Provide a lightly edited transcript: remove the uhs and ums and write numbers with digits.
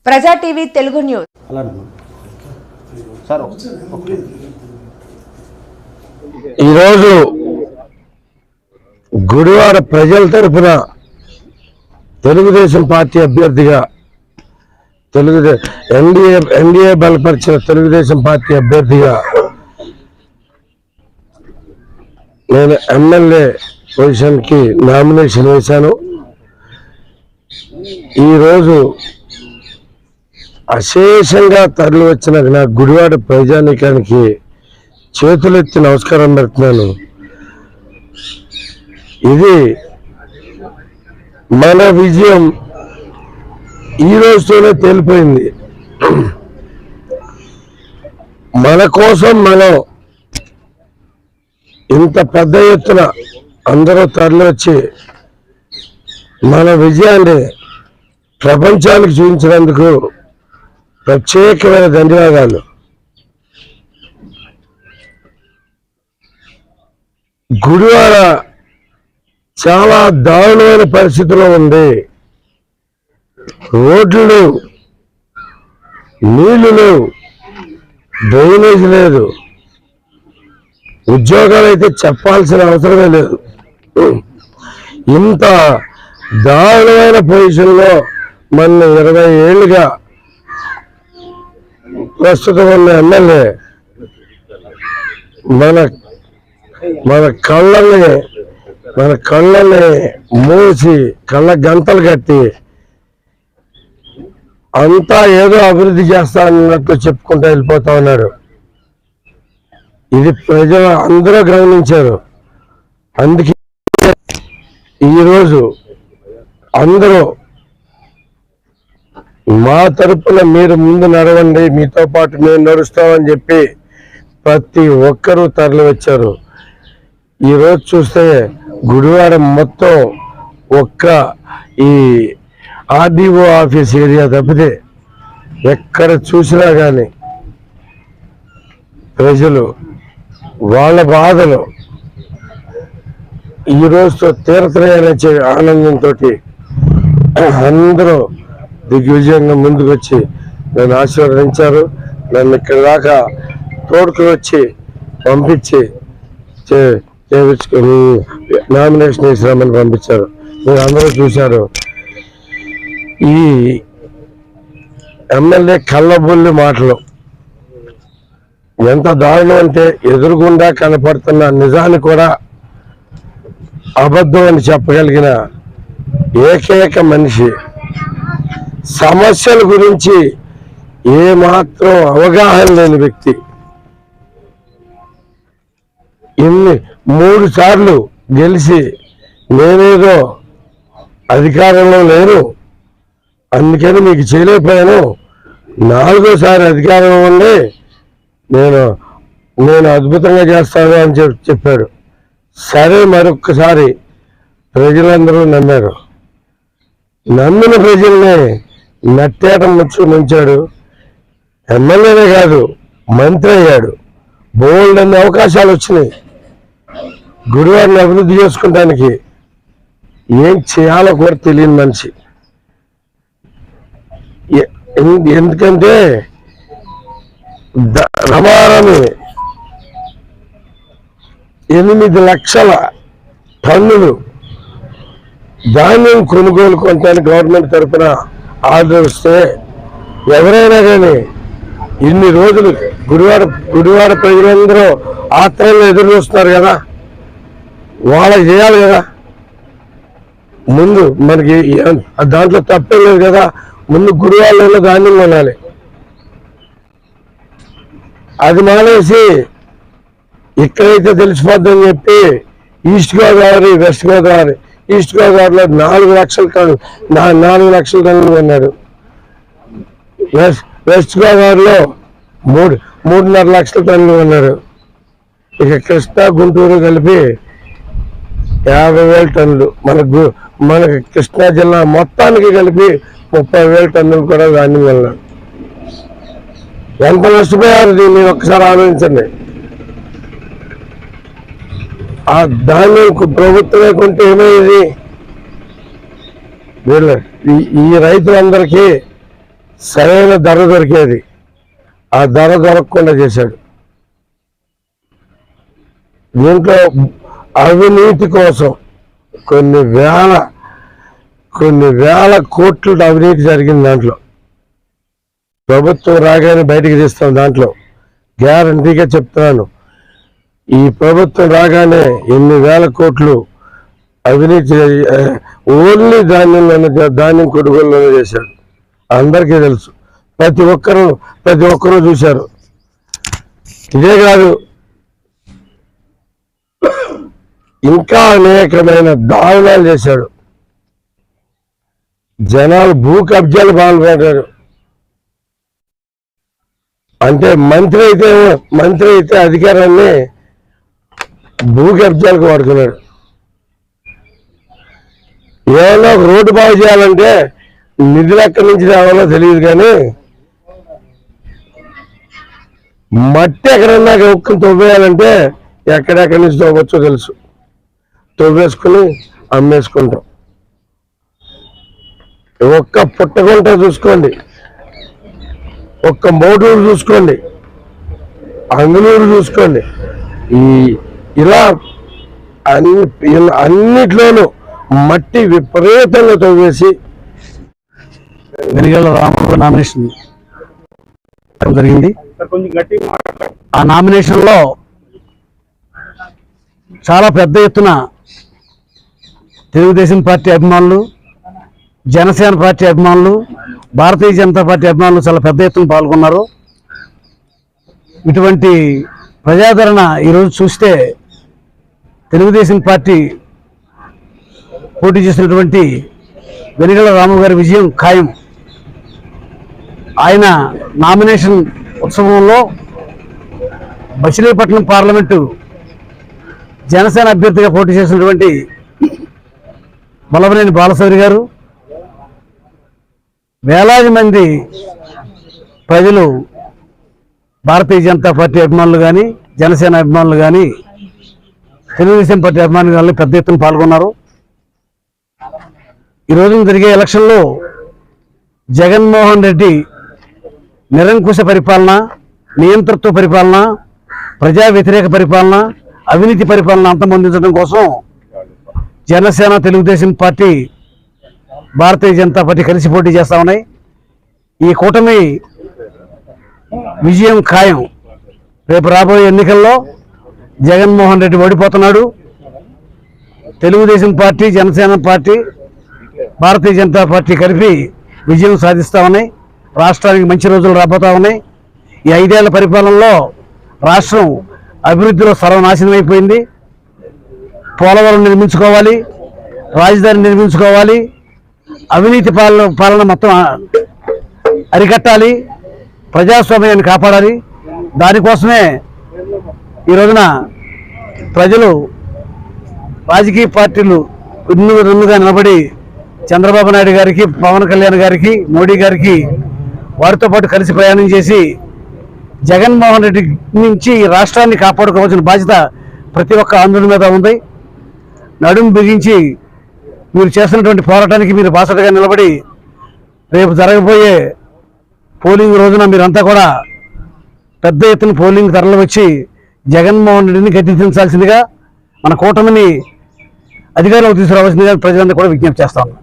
ప్రజా TV Telugu news. ఈరోజు గుడివాడ ప్రజల తరఫున తెలుగుదేశం పార్టీ అభ్యర్థిగా ఎన్డీఏ బలపరిచిన తెలుగుదేశం పార్టీ అభ్యర్థిగా నేను ఎమ్మెల్యే పొజిషన్కి నామినేషన్ వేశాను. ఈరోజు అశేషంగా తరలి వచ్చిన నా గుడివాడ ప్రజానీకానికి చేతులెత్తి నమస్కారం పెడుతున్నాను. ఇది మన విజయం ఈ రోజుతోనే తేలిపోయింది. మన కోసం మనం ఇంత పెద్ద ఎత్తున అందరూ తరలి వచ్చి మన విజయాన్ని ప్రపంచానికి చూపించినందుకు ప్రత్యేకమైన ధన్యవాదాలు. గుడివాడ చాలా దారుణమైన పరిస్థితిలో ఉంది. రోడ్లు లేవు, నీళ్లు లేవు, డ్రైనేజ్ లేదు, ఉద్యోగాలు అయితే చెప్పాల్సిన అవసరమే లేదు. ఇంత దారుణమైన పొజిషన్లో మన 20 ఏళ్ళుగా ప్రస్తుతం ఉన్న ఎమ్మెల్యే మన కళ్ళని మూసి కళ్ళ గంతలు కట్టి అంతా ఏదో అభివృద్ధి చేస్తా అన్నట్టు చెప్పుకుంటూ వెళ్ళిపోతా ఉన్నాడు. ఇది ప్రజలు అందరూ గమనించారు. అందుకే ఈరోజు అందరూ మా తరపున మీరు ముందు నడవండి, మీతో పాటు మేము నడుస్తామని చెప్పి ప్రతి ఒక్కరూ తరలి వచ్చారు. ఈరోజు చూస్తే గుడివాడ మొత్తం ఒక్క ఈ ఆర్డీఓ ఆఫీస్ ఏరియా తప్పితే ఎక్కడ చూసినా కానీ ప్రజలు వాళ్ళ బాధలు ఈ రోజుతో తీరుతున్నాయనే ఆనందంతో అందరూ దిగ్విజయంగా ముందుకు వచ్చి నన్ను ఆశీర్వదించారు. నన్ను ఇక్కడ దాకా తోడుకు వచ్చి పంపించి చేయించుకొని నామినేషన్ వేసినామని పంపించారు. మీరు అందరూ చూశారు. ఈ ఎమ్మెల్యే కళ్ళబొల్లి మాటలు ఎంత దారుణం అంటే ఎదురుగుండా కనపడుతున్న నిజాన్ని కూడా అబద్ధం అని చెప్పగలిగిన ఏకైక మనిషి. సమస్యల గురించి ఏమాత్రం అవగాహన లేని వ్యక్తి. 3 సార్లు గెలిచి నేనేదో అధికారంలో లేను అందుకని మీకు చేయలేకపోయాను, 4వ సారి అధికారంలో ఉండి నేను అద్భుతంగా చేస్తాను అని చెప్పాడు. సరే, మరొక్కసారి ప్రజలందరూ నమ్మారు. నమ్మిన ప్రజల్ని నట్టేట ముంచాడు. ఎమ్మెల్యేనే కాదు, మంత్రి అయ్యాడు. బోల్డ్ అన్ని అవకాశాలు వచ్చినాయి. గుడివారిని అభివృద్ధి చేసుకుంటానికి ఏం చేయాలో కూడా తెలియని మనిషి. ఎందుకంటే రమారమి 8 లక్షల టన్నులు ధాన్యం కొనుగోలు కొనడానికి గవర్నమెంట్ తరఫున ఆర్డర్ వస్తే ఎవరైనా కానీ ఇన్ని రోజులు గుడివాడ ప్రజలందరూ ఆత్రంగా ఎదురు చూస్తున్నారు కదా, వాళ్ళకి చేయాలి కదా. ముందు మనకి దాంట్లో తప్పేం లేదు కదా. ముందు గుడివాడలో ధాన్యం కొనాలి. అది మానేసి ఇక్కడైతే తెలిసిపోద్దని చెప్పి east Godavari, west Godavari, east గోదావరిలో 4 లక్షల టన్నులు కొన్నాడు. వెస్ట్ గోదావరిలో 3.5 లక్షల టన్నులు కొన్నారు. ఇక కృష్ణా, గుంటూరు కలిపి 50,000 టన్నులు. మనకి కృష్ణా జిల్లా మొత్తానికి కలిపి 30,000 టన్నులు కూడా ధాన్యం కొన్నారు. ఎంత నష్టపోయారు దీన్ని ఒక్కసారి ఆలోచించండి. ఆ ధాన్యం ప్రభుత్వమే కొంటే ఏమైంది? ఈ రైతులందరికీ సరైన ధర దొరికేది, ఆ ధర దొరకకుండా చేశాడు. దీంట్లో అవినీతి కోసం కొన్ని వేల కోట్లు అవినీతి జరిగింది. దాంట్లో ప్రభుత్వం రాగానే బయటికి తీస్తాం. దాంట్లో గ్యారంటీగా చెప్తున్నాను, ఈ ప్రభుత్వం రాగానే ఎన్ని వేల కోట్లు అవినీతి ఓన్లీ ధాన్యం కొనుగోలులోనే చేశాడు. అందరికీ తెలుసు, ప్రతి ఒక్కరూ చూశారు. ఇదే కాదు, ఇంకా అనేకమైన దారుణాలు చేశాడు. జనాలు భూ కబ్జాలు పాల్పడ్డాడు. అంటే మంత్రి అయితే అధికారాన్ని భూ కబ్జాలకు వాడుకున్నాడు. ఏమన్నా ఒక రోడ్డు బాగు చేయాలంటే నిధులు ఎక్కడి నుంచి రావాలో తెలియదు, కానీ మట్టి ఎక్కడన్నా ఒక్కని తవ్వేయాలంటే ఎక్కడెక్కడి నుంచి తవ్వచ్చో తెలుసు. తవ్వేసుకుని అమ్మేసుకుంటాం. ఒక్క పుట్టగుంట చూసుకోండి, ఒక్క మోటూరు చూసుకోండి, అంగుళూరు చూసుకోండి, ఇలా అన్నిట్లోనూ మట్టి విపరీతంగా తవ్వేసి వెనిగళ్ల రామబాబు నామినేషన్ జరిగింది. ఆ నామినేషన్లో చాలా పెద్ద ఎత్తున తెలుగుదేశం పార్టీ అభిమానులు, జనసేన పార్టీ అభిమానులు, భారతీయ జనతా పార్టీ అభిమానులు చాలా పెద్ద ఎత్తున పాల్గొన్నారు. ఇటువంటి ప్రజాదరణ ఈరోజు చూస్తే తెలుగుదేశం పార్టీ పోటీ చేసినటువంటి వెనిగళ్ల రాము గారి విజయం ఖాయం. ఆయన నామినేషన్ ఉత్సవంలో మచిలీపట్నం పార్లమెంటు జనసేన అభ్యర్థిగా పోటీ చేసినటువంటి బలవనేని బాలశౌరి గారు, వేలాది మంది ప్రజలు, భారతీయ జనతా పార్టీ అభిమానులు కానీ, జనసేన అభిమానులు కానీ, తెలుగుదేశం పార్టీ అభిమానులు కానీ పెద్ద ఎత్తున పాల్గొన్నారు. ఈరోజు జరిగే ఎలక్షన్లో జగన్మోహన్ రెడ్డి నిరంకుశ పరిపాలన, నియంతృత్వ పరిపాలన, ప్రజా వ్యతిరేక పరిపాలన, అవినీతి పరిపాలన అంతమొందించడం కోసం జనసేన, తెలుగుదేశం పార్టీ, భారతీయ జనతా పార్టీ కలిసి పోటీ చేస్తా ఉన్నాయి. ఈ కూటమి విజయం ఖాయం. రేపు రాబోయే ఎన్నికల్లో Jaganmohan Reddy ఓడిపోతున్నాడు. Telugu Desam party, Janasena party, Bharatiya Janata party కలిపి విజయం సాధిస్తూ ఉన్నాయి. రాష్ట్రానికి మంచి రోజులు రాబోతా ఉన్నాయి. ఈ 5 ఏళ్ల పరిపాలనలో రాష్ట్రం అభివృద్ధిలో సర్వనాశనం అయిపోయింది. పోలవరం నిర్మించుకోవాలి, రాజధాని నిర్మించుకోవాలి, అవినీతి పాలన మొత్తం అరికట్టాలి, ప్రజాస్వామ్యాన్ని కాపాడాలి. దానికోసమే ఈ రోజున ప్రజలు, రాజకీయ పార్టీలు రెండుగా నిలబడి చంద్రబాబు నాయుడు గారికి, పవన్ కళ్యాణ్ గారికి, మోడీ గారికి వారితో పాటు కలిసి ప్రయాణం చేసి జగన్మోహన్ రెడ్డి నుంచి రాష్ట్రాన్ని కాపాడుకోవాల్సిన బాధ్యత ప్రతి ఒక్క ఆందోళన మీద ఉంది. నడుము బిగించి మీరు చేస్తున్నటువంటి పోరాటానికి మీరు బాసటగా నిలబడి రేపు జరగబోయే పోలింగ్ రోజున మీరంతా కూడా పెద్ద ఎత్తున పోలింగ్ తరలి వచ్చి జగన్మోహన్ రెడ్డిని గద్దెదించాల్సిందిగా, మన కూటమిని అధికారంలోకి తీసుకురావాల్సిందిగా ప్రజలందరూ కూడా విజ్ఞప్తి చేస్తాను.